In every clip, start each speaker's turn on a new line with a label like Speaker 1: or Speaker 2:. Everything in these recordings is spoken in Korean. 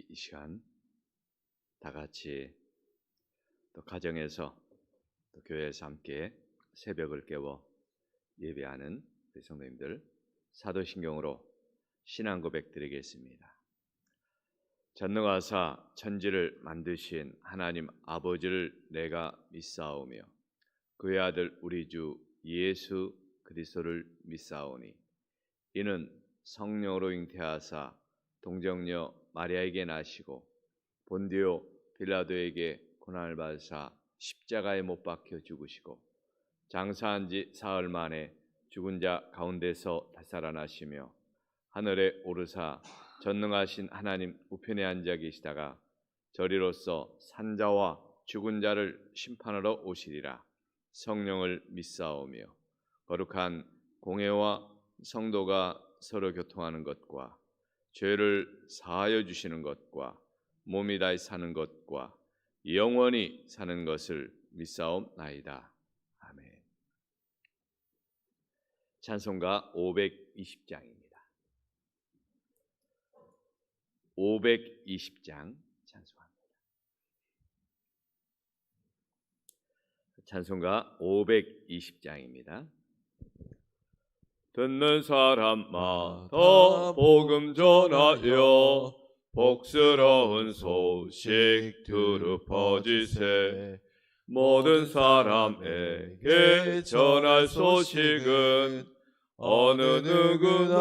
Speaker 1: 우리 이 시간 다 같이 또 가정에서 또 교회에서 함께 새벽을 깨워 예배하는 우리 성도님들 사도신경으로 신앙 고백 드리겠습니다. 전능하사 천지를 만드신 하나님 아버지를 내가 믿사오며 그의 아들 우리 주 예수 그리스도를 믿사오니 이는 성령으로 잉태하사 동정녀 마리아에게 나시고 본디오 빌라도에게 고난을 받으사 십자가에 못 박혀 죽으시고 장사한 지 사흘 만에 죽은 자 가운데서 되살아나시며 하늘에 오르사 전능하신 하나님 우편에 앉아 계시다가 저리로서 산자와 죽은 자를 심판하러 오시리라. 성령을 믿사오며 거룩한 공회와 성도가 서로 교통하는 것과 죄를 사하여 주시는 것과 몸이 다히 사는 것과 영원히 사는 것을 믿사옵나이다. 아멘. 찬송가 520장입니다. 520장 찬송합니다. 찬송가 520장입니다. 듣는 사람마다 복음 전하여 복스러운 소식 두루 퍼지세. 모든 사람에게 전할 소식은 어느 누구나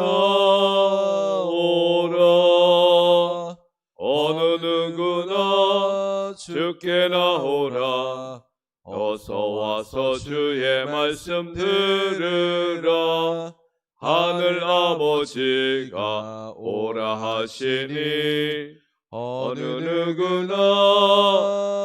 Speaker 1: 오라. 어느 누구나 주께 나오라. 어서 와서 주의 말씀 들으라. 하늘 아버지가 오라 하시니 어느 누구나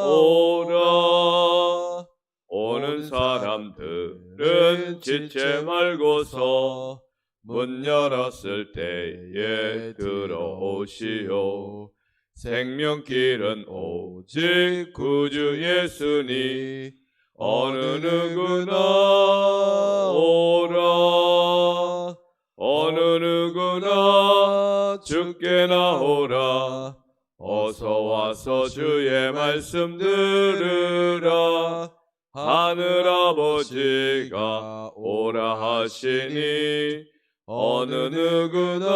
Speaker 1: 오라. 오는 사람들은 지체 말고서 문 열었을 때에 들어오시오. 생명길은 오직 구주 예수니 어느 누구나 오라. 어느 누구나 주께 나오라. 어서 와서 주의 말씀 들으라. 하늘 아버지가 오라 하시니 어느 누구나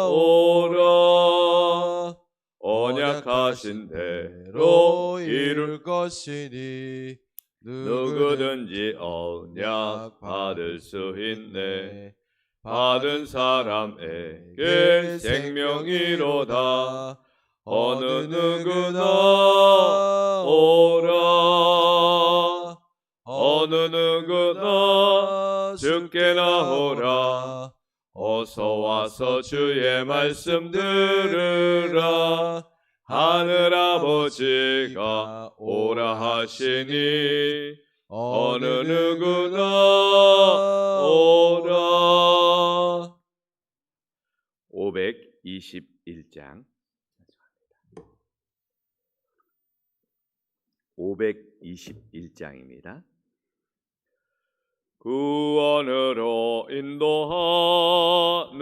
Speaker 1: 오라. 언약하신 대로 이룰 것이니 누구든지 언약 받을 수 있네. 받은 사람에게 생명이로다. 어느 누구나 오라. 어느 누구나 주께 나오라. 어서 와서 주의 말씀 들으라. 하늘 아버지가 오라 하시니 어느 누구나 오라. 521장 521장입니다. 구원으로 인도하는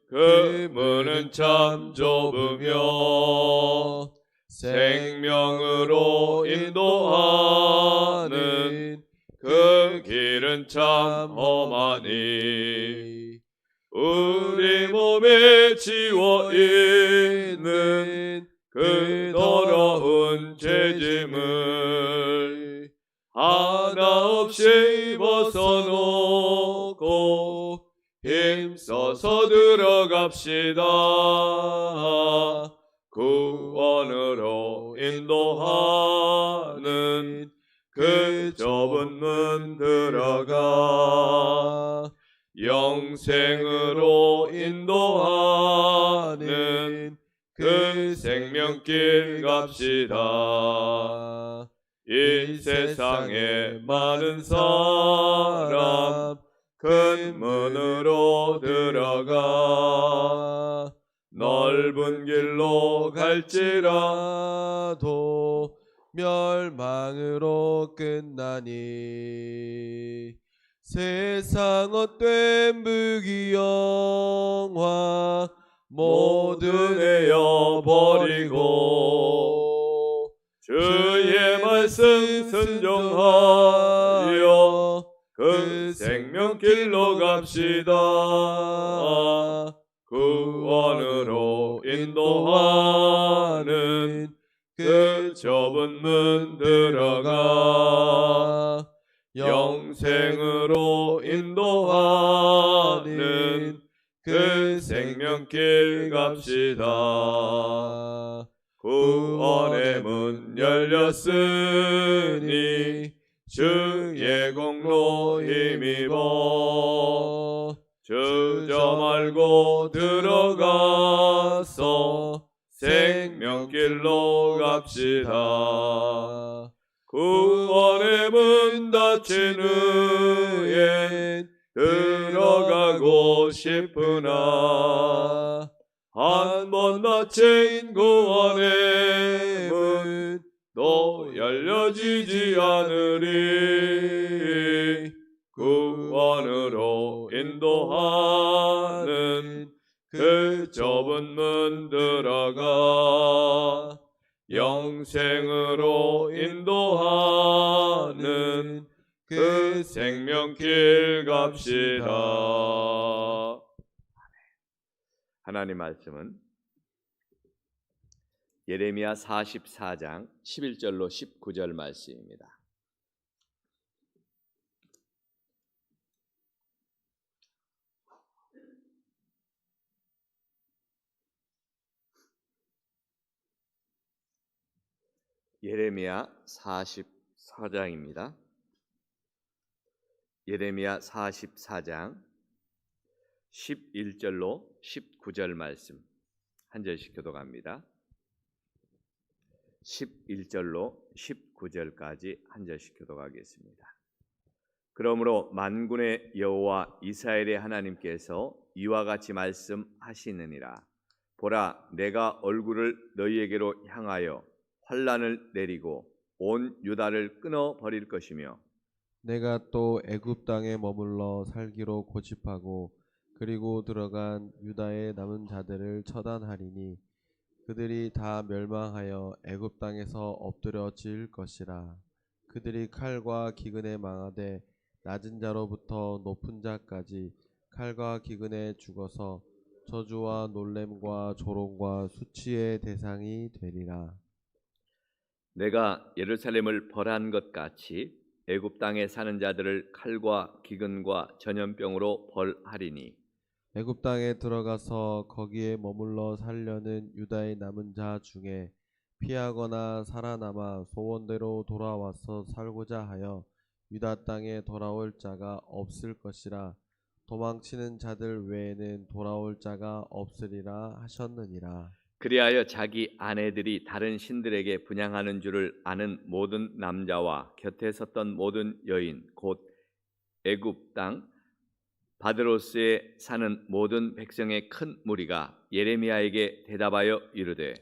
Speaker 1: 그 문은 참 좁으며 생명으로 인도하는 그 길은 참 험하니 우리 몸에 지워 있는 그 더러운 죄짐을 하나 없이 벗어놓고 힘써서 들어갑시다. 구원으로 인도하는 그 좁은 문 들어가 영생으로 인도하는 그 생명길 갑시다. 이 세상에 많은 사람 큰 문으로 들어가 넓은 길로 갈지라도 멸망으로 끝나니 세상 헛된 부귀영화 모두 내어 버리고 주의 말씀 순종하여 그 생명길로 갑시다. 구원으로 인도하는 그 좁은 문 들어가 영생으로 인도하는 그 생명길 갑시다. 구원의 문 열렸으니 주의 공로 힘입어 주저 말고 들어가서 생명길로 갑시다. 구원의 문 닫힌 후엔 들어가고 싶으나 한 번 닫힌 구원의 문 또 열려지지 않으리. 구원으로 인도하는 그 좁은 문 들어가 영생으로 인도하는 그 생명길 갑시다. 하나님 말씀은 예레미야 44장 11절로 19절 말씀입니다. 예레미야 44장입니다. 예레미야 44장 11절로 19절 말씀 한 절씩 교독합니다. 11절로 19절까지 한 절씩 교독하겠습니다. 그러므로 만군의 여호와 이스라엘의 하나님께서 이와 같이 말씀하시느니라. 보라, 내가 얼굴을 너희에게로 향하여 환난을 내리고 온 유다를 끊어 버릴 것이며
Speaker 2: 내가 또 애굽 땅에 머물러 살기로 고집하고 그리고 들어간 유다의 남은 자들을 처단하리니 그들이 다 멸망하여 애굽 땅에서 엎드려질 것이라. 그들이 칼과 기근에 망하되 낮은 자로부터 높은 자까지 칼과 기근에 죽어서 저주와 놀램과 조롱과 수치의 대상이 되리라.
Speaker 1: 내가 예루살렘을 벌한 것 같이 애굽 땅에 사는 자들을 칼과 기근과 전염병으로 벌하리니
Speaker 2: 애굽 땅에 들어가서 거기에 머물러 살려는 유다의 남은 자 중에 피하거나 살아남아 소원대로 돌아와서 살고자 하여 유다 땅에 돌아올 자가 없을 것이라. 도망치는 자들 외에는 돌아올 자가 없으리라 하셨느니라.
Speaker 1: 그리하여 자기 아내들이 다른 신들에게 분향하는 줄을 아는 모든 남자와 곁에 섰던 모든 여인 곧 애굽 땅 바드로스에 사는 모든 백성의 큰 무리가 예레미야에게 대답하여 이르되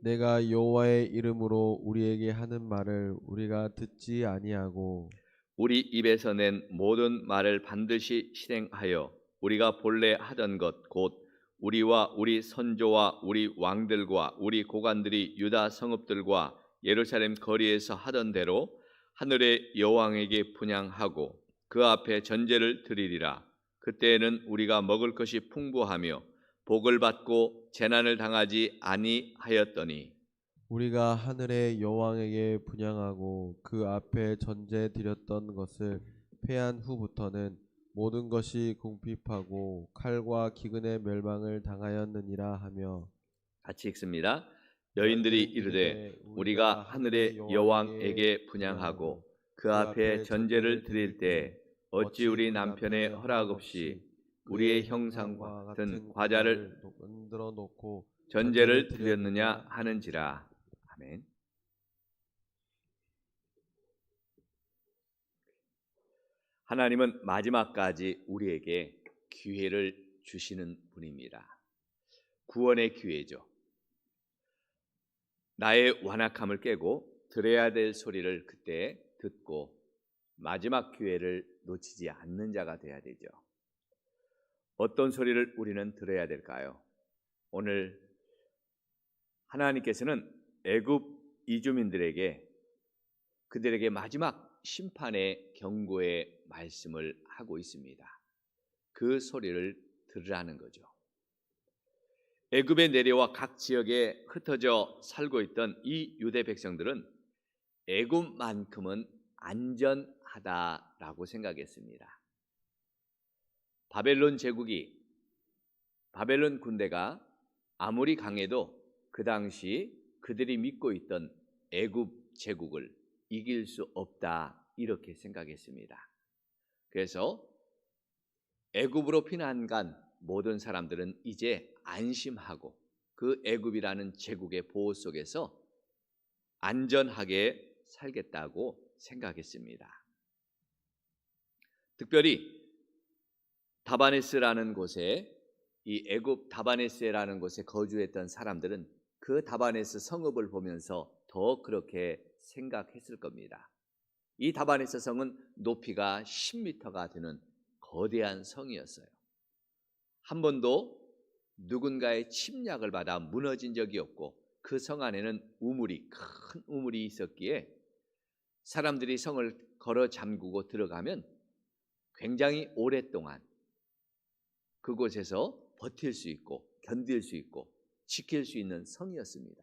Speaker 2: 내가 여호와의 이름으로 우리에게 하는 말을 우리가 듣지 아니하고
Speaker 1: 우리 입에서 낸 모든 말을 반드시 실행하여 우리가 본래 하던 것 곧 우리와 우리 선조와 우리 왕들과 우리 고관들이 유다 성읍들과 예루살렘 거리에서 하던 대로 하늘의 여왕에게 분향하고 그 앞에 전제를 드리리라. 그때에는 우리가 먹을 것이 풍부하며 복을 받고 재난을 당하지 아니하였더니
Speaker 2: 우리가 하늘의 여왕에게 분향하고 그 앞에 전제 드렸던 것을 패한 후부터는 모든 것이 궁핍하고 칼과 기근의 멸망을 당하였느니라 하며
Speaker 1: 같이 읽습니다. 여인들이 이르되 우리가 하늘의 여왕에게 분향하고 그 앞에 전제를 드릴 때 어찌 우리 남편의 허락 없이 우리의 형상과 같은 과자를
Speaker 2: 만들어 놓고
Speaker 1: 전제를 드렸느냐 하는지라. 아멘. 하나님은 마지막까지 우리에게 기회를 주시는 분입니다. 구원의 기회죠. 나의 완악함을 깨고 들어야 될 소리를 그때 듣고 마지막 기회를 놓치지 않는 자가 되어야 되죠. 어떤 소리를 우리는 들어야 될까요? 오늘 하나님께서는 애굽 이주민들에게 그들에게 마지막 심판의 경고의 말씀을 하고 있습니다. 그 소리를 들으라는 거죠. 애굽에 내려와 각 지역에 흩어져 살고 있던 이 유대 백성들은 애굽만큼은 안전하다라고 생각했습니다. 바벨론 제국이, 바벨론 군대가 아무리 강해도 그 당시 그들이 믿고 있던 애굽 제국을 이길 수 없다, 이렇게 생각했습니다. 그래서 애굽으로 피난 간 모든 사람들은 이제 안심하고 그 애굽이라는 제국의 보호 속에서 안전하게 살겠다고 생각했습니다. 특별히 다바네스라는 곳에, 이 애굽 다바네스라는 곳에 거주했던 사람들은 그 다바네스 성읍을 보면서 더 그렇게 생각했을 겁니다. 이 다바네스 성은 높이가 10m가 되는 거대한 성이었어요. 한 번도 누군가의 침략을 받아 무너진 적이 없고 그 성 안에는 큰 우물이 있었기에 사람들이 성을 걸어 잠그고 들어가면 굉장히 오랫동안 그곳에서 버틸 수 있고 견딜 수 있고 지킬 수 있는 성이었습니다.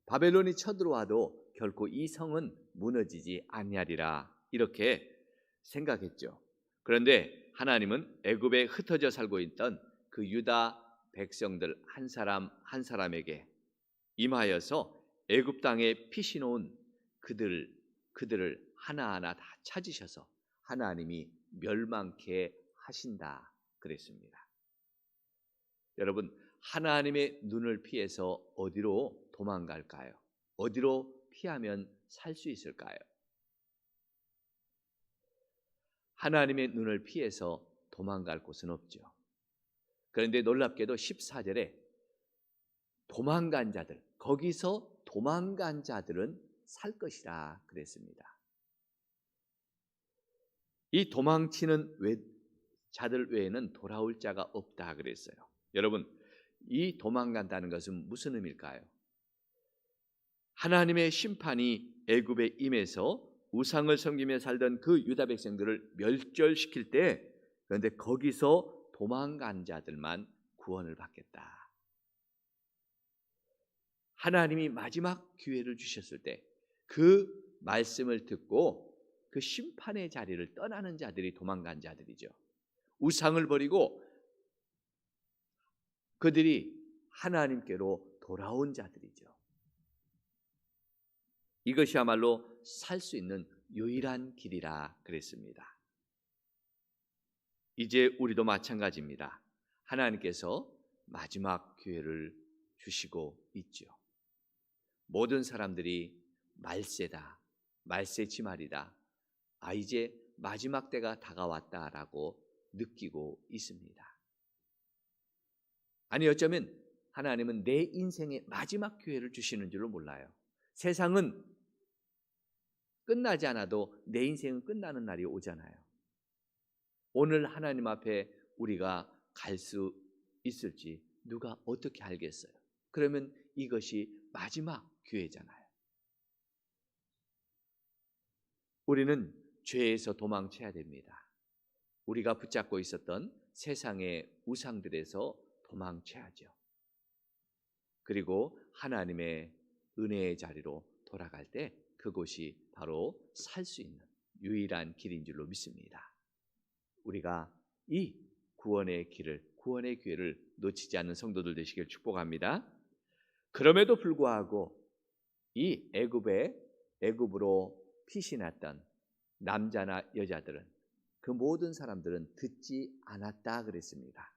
Speaker 1: 바벨론이 쳐들어와도 결코 이 성은 무너지지 아니하리라, 이렇게 생각했죠. 그런데 하나님은 애굽에 흩어져 살고 있던 그 유다 백성들 한 사람 한 사람에게 임하여서 애굽 땅에 피신온 그들을 하나하나 다 찾으셔서 하나님이 멸망케 하신다 그랬습니다. 여러분, 하나님의 눈을 피해서 어디로 도망갈까요? 어디로 피하면 살 수 있을까요? 하나님의 눈을 피해서 도망갈 곳은 없죠. 그런데 놀랍게도 14절에 도망간 자들, 거기서 도망간 자들은 살 것이라 그랬습니다. 이 도망치는 자들 외에는 돌아올 자가 없다 그랬어요. 여러분, 이 도망간다는 것은 무슨 의미일까요? 하나님의 심판이 애굽에 임해서 우상을 섬기며 살던 그 유다 백성들을 멸절시킬 때, 그런데 거기서 도망간 자들만 구원을 받겠다. 하나님이 마지막 기회를 주셨을 때 그 말씀을 듣고 그 심판의 자리를 떠나는 자들이 도망간 자들이죠. 우상을 버리고 그들이 하나님께로 돌아온 자들이죠. 이것이야말로 살 수 있는 유일한 길이라 그랬습니다. 이제 우리도 마찬가지입니다. 하나님께서 마지막 기회를 주시고 있죠. 모든 사람들이 말세다, 말세지말이다, 이제 마지막 때가 다가왔다라고 느끼고 있습니다. 아니, 어쩌면 하나님은 내 인생의 마지막 기회를 주시는 줄로 몰라요. 세상은 끝나지 않아도 내 인생은 끝나는 날이 오잖아요. 오늘 하나님 앞에 우리가 갈 수 있을지 누가 어떻게 알겠어요? 그러면 이것이 마지막 기회잖아요. 우리는 죄에서 도망쳐야 됩니다. 우리가 붙잡고 있었던 세상의 우상들에서 도망쳐야죠. 그리고 하나님의 은혜의 자리로 돌아갈 때 그곳이 바로 살 수 있는 유일한 길인 줄로 믿습니다. 우리가 이 구원의 기회를 놓치지 않는 성도들 되시길 축복합니다. 그럼에도 불구하고 이 애굽으로 피신했던 남자나 여자들은, 그 모든 사람들은 듣지 않았다 그랬습니다.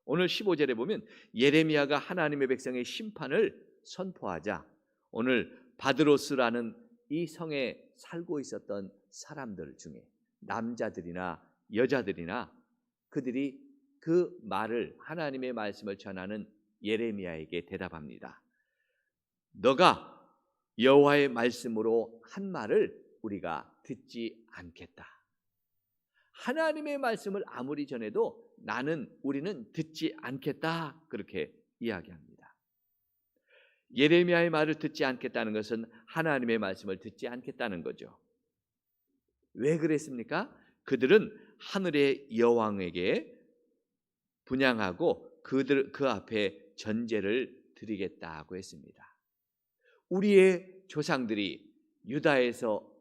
Speaker 1: 오늘 15절에 보면 예레미야가 하나님의 백성의 심판을 선포하자 오늘 바드로스라는 이 성에 살고 있었던 사람들 중에 남자들이나 여자들이나 그들이 그 말을, 하나님의 말씀을 전하는 예레미야에게 대답합니다. 너가 여호와의 말씀으로 한 말을 우리가 듣지 않겠다. 하나님의 말씀을 아무리 전해도 우리는 듣지 않겠다, 그렇게 이야기합니다. 예레미야의 말을 듣지 않겠다는 것은 하나님의 말씀을 듣지 않겠다는 거죠. 왜 그랬습니까? 그들은 하늘의 여왕에게 분향하고 그 앞에 전제를 드리겠다고 했습니다. 우리의 조상들이 유다에서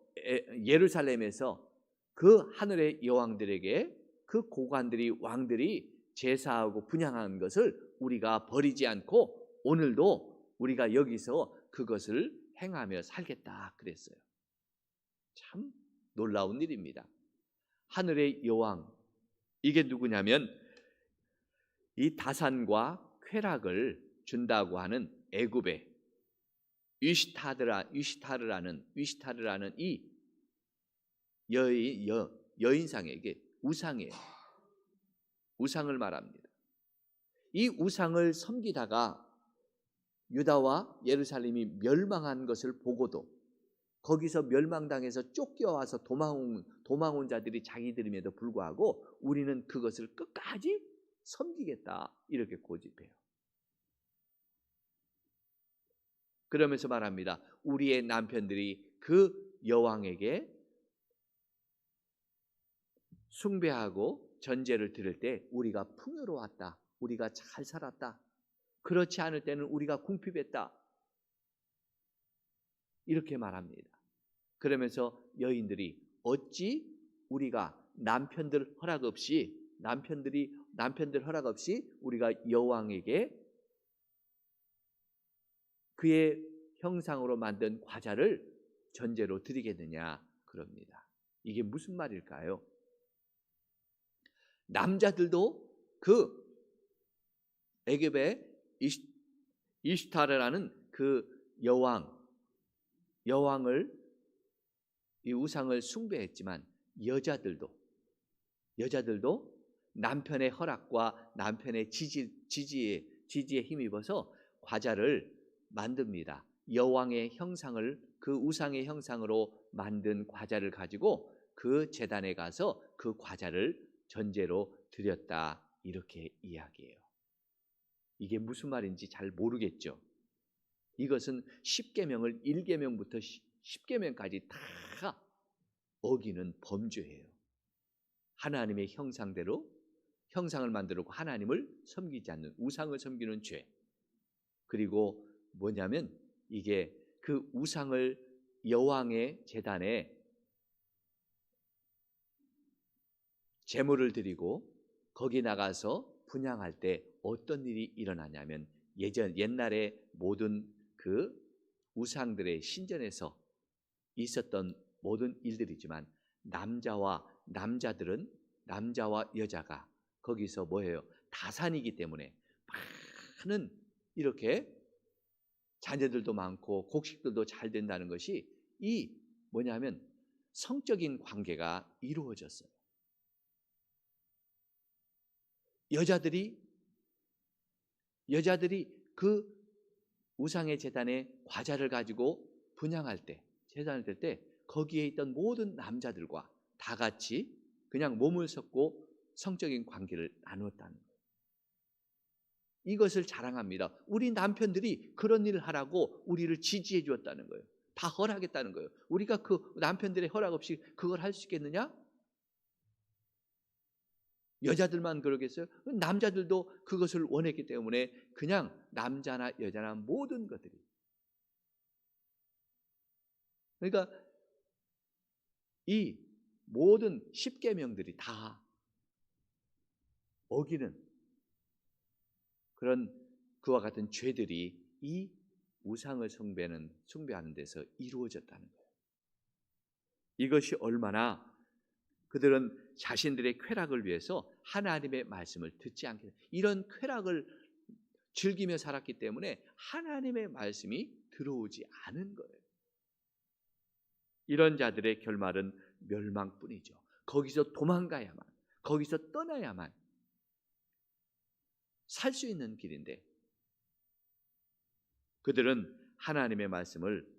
Speaker 1: 예루살렘에서 그 하늘의 여왕들에게 그 고관들이 왕들이 제사하고 분향한 것을 우리가 버리지 않고 오늘도 우리가 여기서 그것을 행하며 살겠다 그랬어요. 참 놀라운 일입니다. 하늘의 여왕, 이게 누구냐면 이 다산과 쾌락을 준다고 하는 애굽의 위시타르라는 이 여인상에게 우상이에요. 우상을 말합니다. 이 우상을 섬기다가 유다와 예루살렘이 멸망한 것을 보고도 거기서 멸망당해서 쫓겨와서 도망온 자들이 자기들임에도 불구하고 우리는 그것을 끝까지 섬기겠다, 이렇게 고집해요. 그러면서 말합니다. 우리의 남편들이 그 여왕에게 숭배하고 전제를 드릴 때 우리가 풍요로웠다, 우리가 잘 살았다, 그렇지 않을 때는 우리가 궁핍했다, 이렇게 말합니다. 그러면서 여인들이 어찌 우리가 남편들 허락 없이 우리가 여왕에게 그의 형상으로 만든 과자를 전제로 드리겠느냐 그럽니다. 이게 무슨 말일까요? 남자들도 그 애굽의 이슈타르라는 그 여왕을 이 우상을 숭배했지만 여자들도 남편의 허락과 남편의 지지에 힘입어서 과자를 만듭니다. 여왕의 형상을 그 우상의 형상으로 만든 과자를 가지고 그 제단에 가서 그 과자를 전제로 드렸다, 이렇게 이야기해요. 이게 무슨 말인지 잘 모르겠죠. 이것은 10계명을 1계명부터 10계명까지 다 어기는 범죄예요. 하나님의 형상대로 형상을 만들고 하나님을 섬기지 않는 우상을 섬기는 죄. 그리고 뭐냐면 이게 그 우상을 여왕의 제단에 제물을 드리고 거기 나가서 분향할 때 어떤 일이 일어나냐면 옛날에 모든 그 우상들의 신전에서 있었던 모든 일들이지만 남자와 여자가 거기서 뭐예요? 다산이기 때문에 많은 이렇게 자녀들도 많고 곡식들도 잘 된다는 것이 이 뭐냐면 성적인 관계가 이루어졌어요. 여자들이 그 우상의 제단에 과자를 가지고 분향할 때, 제단을 들 때 거기에 있던 모든 남자들과 다 같이 그냥 몸을 섞고 성적인 관계를 나누었다는 거예요. 이것을 자랑합니다. 우리 남편들이 그런 일을 하라고 우리를 지지해 주었다는 거예요. 다 허락했다는 거예요. 우리가 그 남편들의 허락 없이 그걸 할 수 있겠느냐? 여자들만 그러겠어요? 남자들도 그것을 원했기 때문에 그냥 남자나 여자나 모든 것들이, 그러니까 이 모든 10계명들이 다 어기는 그런 그와 같은 죄들이 이 우상을 숭배하는 데서 이루어졌다는 거예요. 이것이 얼마나 그들은 자신들의 쾌락을 위해서 하나님의 말씀을 듣지 않게, 이런 쾌락을 즐기며 살았기 때문에 하나님의 말씀이 들어오지 않은 거예요. 이런 자들의 결말은 멸망뿐이죠. 거기서 도망가야만, 거기서 떠나야만 살 수 있는 길인데 그들은 하나님의 말씀을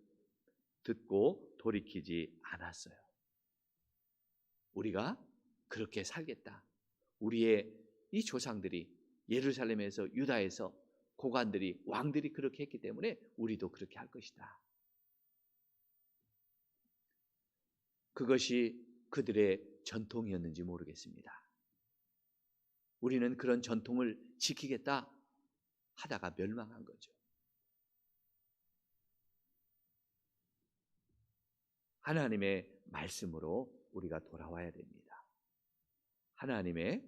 Speaker 1: 듣고 돌이키지 않았어요. 우리가 그렇게 살겠다. 우리의 이 조상들이 예루살렘에서 유다에서 고관들이 왕들이 그렇게 했기 때문에 우리도 그렇게 할 것이다. 그것이 그들의 전통이었는지 모르겠습니다. 우리는 그런 전통을 지키겠다 하다가 멸망한 거죠. 하나님의 말씀으로 우리가 돌아와야 됩니다. 하나님의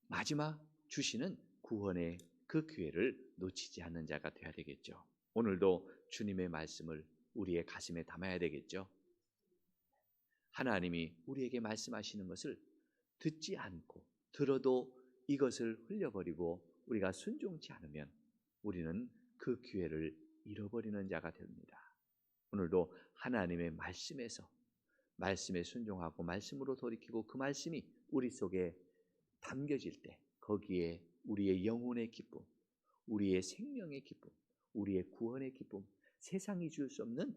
Speaker 1: 마지막 주시는 구원의 그 기회를 놓치지 않는 자가 되어야 되겠죠. 오늘도 주님의 말씀을 우리의 가슴에 담아야 되겠죠. 하나님이 우리에게 말씀하시는 것을 듣지 않고 들어도 이것을 흘려버리고 우리가 순종치 않으면 우리는 그 기회를 잃어버리는 자가 됩니다. 오늘도 하나님의 말씀에서 말씀에 순종하고 말씀으로 돌이키고 그 말씀이 우리 속에 담겨질 때 거기에 우리의 영혼의 기쁨, 우리의 생명의 기쁨, 우리의 구원의 기쁨, 세상이 줄 수 없는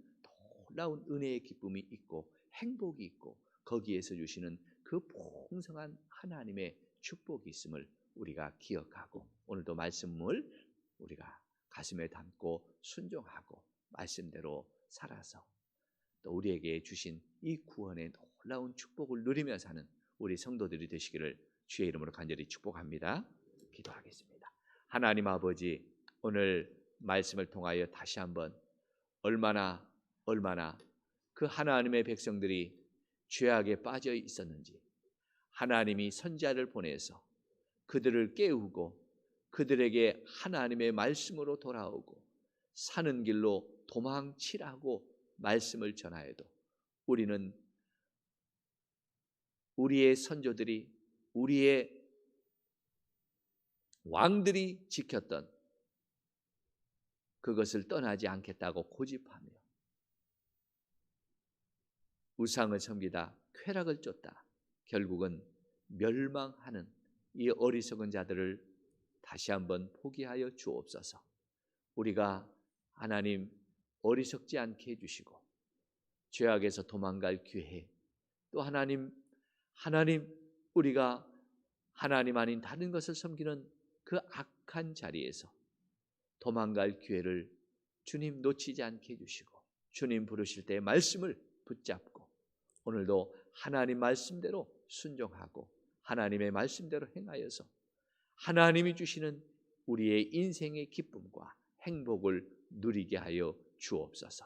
Speaker 1: 놀라운 은혜의 기쁨이 있고 행복이 있고 거기에서 주시는 그 풍성한 하나님의 축복이 있음을 우리가 기억하고 오늘도 말씀을 우리가 가슴에 담고 순종하고 말씀대로 살아서 또 우리에게 주신 이 구원의 놀라운 축복을 누리며 사는 우리 성도들이 되시기를 주의 이름으로 간절히 축복합니다. 기도하겠습니다. 하나님 아버지, 오늘 말씀을 통하여 다시 한번 얼마나 그 하나님의 백성들이 죄악에 빠져 있었는지 하나님이 선지자를 보내서 그들을 깨우고 그들에게 하나님의 말씀으로 돌아오고 사는 길로 도망치라고 말씀을 전하여도 우리는 우리의 선조들이 우리의 왕들이 지켰던 그것을 떠나지 않겠다고 고집하며 우상을 섬기다 쾌락을 쫓다 결국은 멸망하는 이 어리석은 자들을 다시 한번 포기하여 주옵소서. 우리가 하나님 어리석지 않게 해주시고 죄악에서 도망갈 기회 또 하나님 우리가 하나님 아닌 다른 것을 섬기는 그 악한 자리에서 도망갈 기회를 주님 놓치지 않게 해주시고 주님 부르실 때 말씀을 붙잡고 오늘도 하나님 말씀대로 순종하고 하나님의 말씀대로 행하여서 하나님이 주시는 우리의 인생의 기쁨과 행복을 누리게 하여 주옵소서.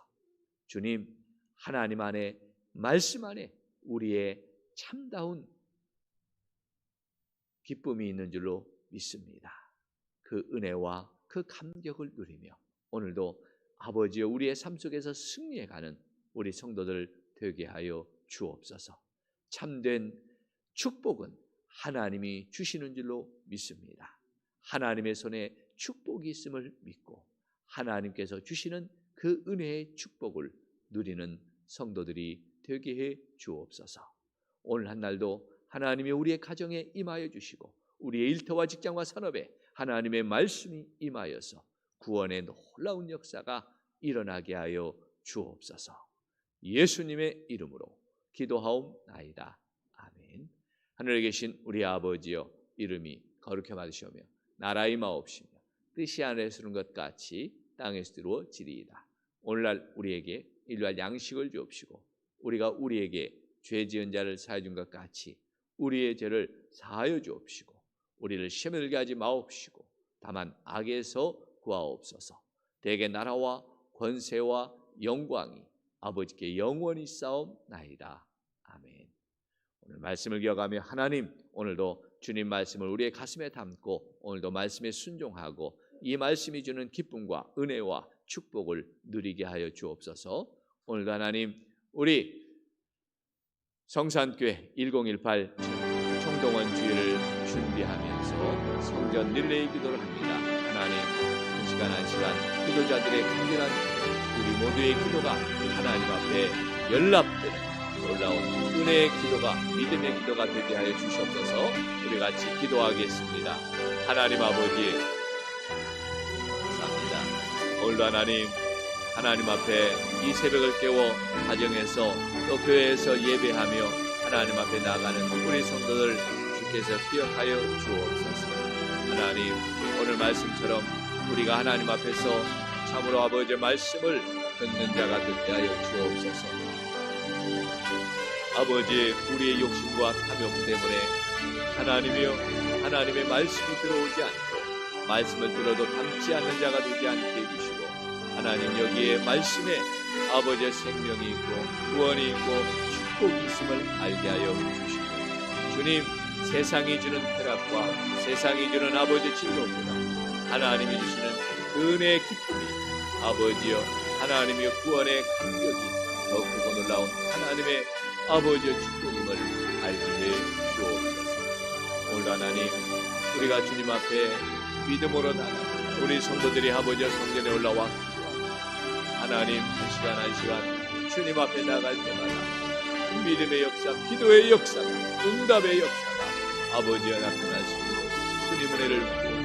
Speaker 1: 주님, 하나님 안에 말씀 안에 우리의 참다운 기쁨이 있는 줄로 믿습니다. 그 은혜와 그 감격을 누리며 오늘도 아버지여 우리의 삶 속에서 승리해가는 우리 성도들 되게 하여 주옵소서. 참된 축복은 하나님이 주시는 줄로 믿습니다. 하나님의 손에 축복이 있음을 믿고 하나님께서 주시는 그 은혜의 축복을 누리는 성도들이 되게 해 주옵소서. 오늘 한 날도 하나님이 우리의 가정에 임하여 주시고 우리의 일터와 직장과 산업에 하나님의 말씀이 임하여서 구원의 놀라운 역사가 일어나게 하여 주옵소서. 예수님의 이름으로 기도하옵나이다. 아멘. 하늘에 계신 우리 아버지여, 이름이 거룩히 받으시오며 나라의 마옵시며 뜻이 하늘에서 이룬 것 같이 땅에서 이루어지리이다. 오늘날 우리에게 일용할 양식을 주옵시고 우리가 우리에게 죄 지은 자를 사하여 준 것 같이 우리의 죄를 사하여 주옵시고 우리를 시험에 들게 하지 마옵시고 다만 악에서 구하옵소서. 대개 나라와 권세와 영광이 아버지께 영원히 싸움나이다. 아멘. 오늘 말씀을 기억하며 하나님, 오늘도 주님 말씀을 우리의 가슴에 담고 오늘도 말씀에 순종하고 이 말씀이 주는 기쁨과 은혜와 축복을 누리게 하여 주옵소서. 오늘도 하나님, 우리 성산교회 1018 총동원 주일을 준비하면서 성전 릴레이 기도를 합니다. 하나님, 한 시간 한 시간 기도자들의 간절한 우리 모두의 기도가 하나님 앞에 연락되는 놀라운 은혜의 기도가 믿음의 기도가 되게 하여 주시옵소서. 우리 같이 기도하겠습니다. 하나님 아버지, 감사합니다. 오늘도 하나님 앞에 이 새벽을 깨워 가정에서 또 교회에서 예배하며 하나님 앞에 나가는 우리 성도들 주께서 기억하여 주옵소서. 하나님, 오늘 말씀처럼 우리가 하나님 앞에서 참으로 아버지의 말씀을 듣는 자가 되게 하여 주옵소서. 아버지, 우리의 욕심과 탐욕 때문에 하나님이여, 하나님의 말씀이 들어오지 않고 말씀을 들어도 담지 않는 자가 되지 않게 해주시고, 하나님 여기에 말씀에 아버지의 생명이 있고 구원이 있고 축복이 있음을 알게 하여 주시고, 주님, 세상이 주는 쾌락과 세상이 주는 아버지의 진노보다 하나님이 주시는 은혜의 기쁨이 아버지여, 하나님의 구원의 감격이 더 크고 놀라운 하나님의 아버지의 축복임을 알게 해 주옵소서. 오늘 하나님, 우리가 주님 앞에 믿음으로 나가 우리 성도들이 아버지의 성전에 올라와 하나님 한 시간 한 시간 주님 앞에 나갈 때마다 믿음의 역사, 기도의 역사가, 응답의 역사가 아버지여 나타나시고 주님 은혜를